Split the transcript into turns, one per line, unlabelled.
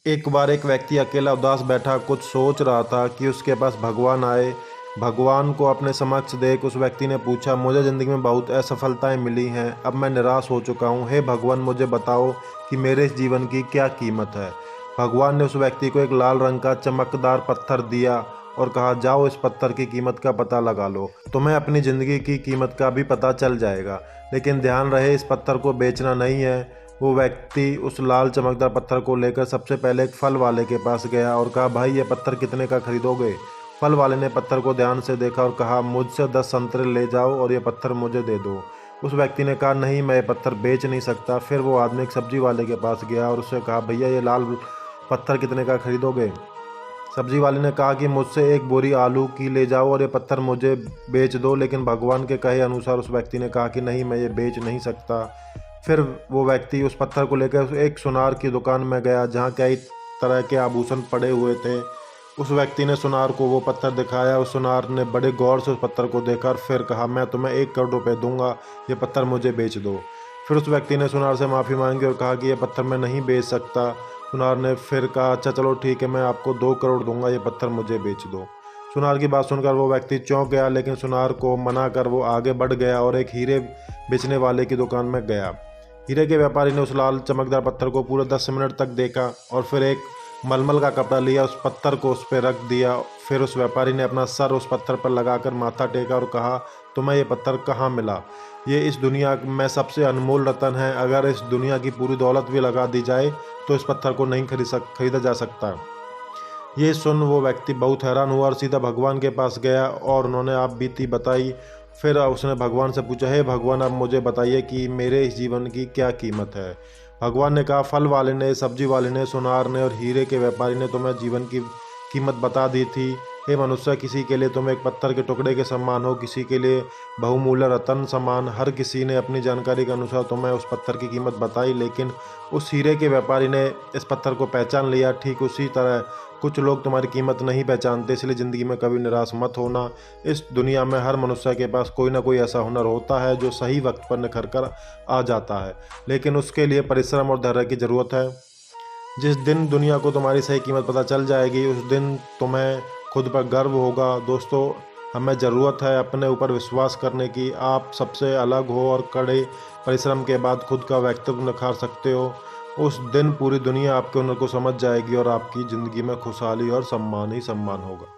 एक बार एक व्यक्ति अकेला उदास बैठा कुछ सोच रहा था कि उसके पास भगवान आए। भगवान को अपने समक्ष देख उस व्यक्ति ने पूछा, मुझे ज़िंदगी में बहुत असफलताएं मिली हैं, अब मैं निराश हो चुका हूँ। हे भगवान, मुझे बताओ कि मेरे इस जीवन की क्या कीमत है। भगवान ने उस व्यक्ति को एक लाल रंग का चमकदार पत्थर दिया और कहा, जाओ इस पत्थर की कीमत का पता लगा लो, तुम्हें अपनी ज़िंदगी की कीमत का भी पता चल जाएगा। लेकिन ध्यान रहे, इस पत्थर को बेचना नहीं है। वो व्यक्ति उस लाल चमकदार पत्थर को लेकर सबसे पहले एक फल वाले के पास गया और कहा, भाई ये पत्थर कितने का खरीदोगे। फल वाले ने पत्थर को ध्यान से देखा और कहा, मुझसे 10 संतरे ले जाओ और ये पत्थर मुझे दे दो। उस व्यक्ति ने कहा, नहीं, मैं ये पत्थर बेच नहीं सकता। फिर वो आदमी एक सब्जी वाले के पास गया और उससे कहा, भैया ये लाल पत्थर कितने का खरीदोगे। सब्जी वाले ने कहा कि मुझसे एक बोरी आलू की ले जाओ और ये पत्थर मुझे बेच दो। लेकिन भगवान के कहे अनुसार उस व्यक्ति ने कहा कि नहीं, मैं ये बेच नहीं सकता। फिर वो व्यक्ति उस पत्थर को लेकर एक सुनार की दुकान में गया जहाँ कई तरह के आभूषण पड़े हुए थे। उस व्यक्ति ने सुनार को वो पत्थर दिखाया। उस सुनार ने बड़े गौर से उस पत्थर को देखा और फिर कहा, मैं तुम्हें 1 करोड़ रुपए दूंगा, ये पत्थर मुझे बेच दो। फिर उस व्यक्ति ने सुनार से माफ़ी मांगी और कहा कि ये पत्थर मैं नहीं बेच सकता। सुनार ने फिर कहा, अच्छा चलो ठीक है, मैं आपको 2 करोड़ दूंगा, ये पत्थर मुझे बेच दो। सुनार की बात सुनकर वो व्यक्ति चौंक गया, लेकिन सुनार को मना कर वो आगे बढ़ गया और एक हीरे बेचने वाले की दुकान में गया। हीरे के व्यापारी ने उस लाल चमकदार पत्थर को पूरे 10 मिनट तक देखा और फिर एक मलमल का कपड़ा लिया, उस पत्थर को उस पर रख दिया। फिर उस व्यापारी ने अपना सर उस पत्थर पर लगाकर माथा टेका और कहा, तुम्हें ये पत्थर कहाँ मिला। ये इस दुनिया में सबसे अनमोल रत्न है, अगर इस दुनिया की पूरी दौलत भी लगा दी जाए तो इस पत्थर को नहीं खरीदा जा सकता। ये सुन वो व्यक्ति बहुत हैरान हुआ और सीधा भगवान के पास गया और उन्होंने आप बीती बताई। फिर उसने भगवान से पूछा, हे भगवान, अब मुझे बताइए कि मेरे इस जीवन की क्या कीमत है। भगवान ने कहा, फल वाले ने, सब्जी वाले ने, सुनार ने और हीरे के व्यापारी ने तुम्हें जीवन की कीमत बता दी थी। हे मनुष्य, किसी के लिए तुम एक पत्थर के टुकड़े के समान हो, किसी के लिए बहुमूल्य रत्न समान। हर किसी ने अपनी जानकारी के अनुसार तुम्हें उस पत्थर की कीमत बताई, लेकिन उस हीरे के व्यापारी ने इस पत्थर को पहचान लिया। ठीक उसी तरह कुछ लोग तुम्हारी कीमत नहीं पहचानते, इसलिए ज़िंदगी में कभी निराश मत होना। इस दुनिया में हर मनुष्य के पास कोई ना कोई ऐसा हुनर होता है जो सही वक्त पर निखर कर आ जाता है, लेकिन उसके लिए परिश्रम और धैर्य की ज़रूरत है। जिस दिन दुनिया को तुम्हारी सही कीमत पता चल जाएगी, उस दिन तुम्हें खुद पर गर्व होगा। दोस्तों, हमें ज़रूरत है अपने ऊपर विश्वास करने की। आप सबसे अलग हो और कड़े परिश्रम के बाद खुद का व्यक्तित्व निखार सकते हो। उस दिन पूरी दुनिया आपके हुनर को समझ जाएगी और आपकी ज़िंदगी में खुशहाली और सम्मान ही सम्मान होगा।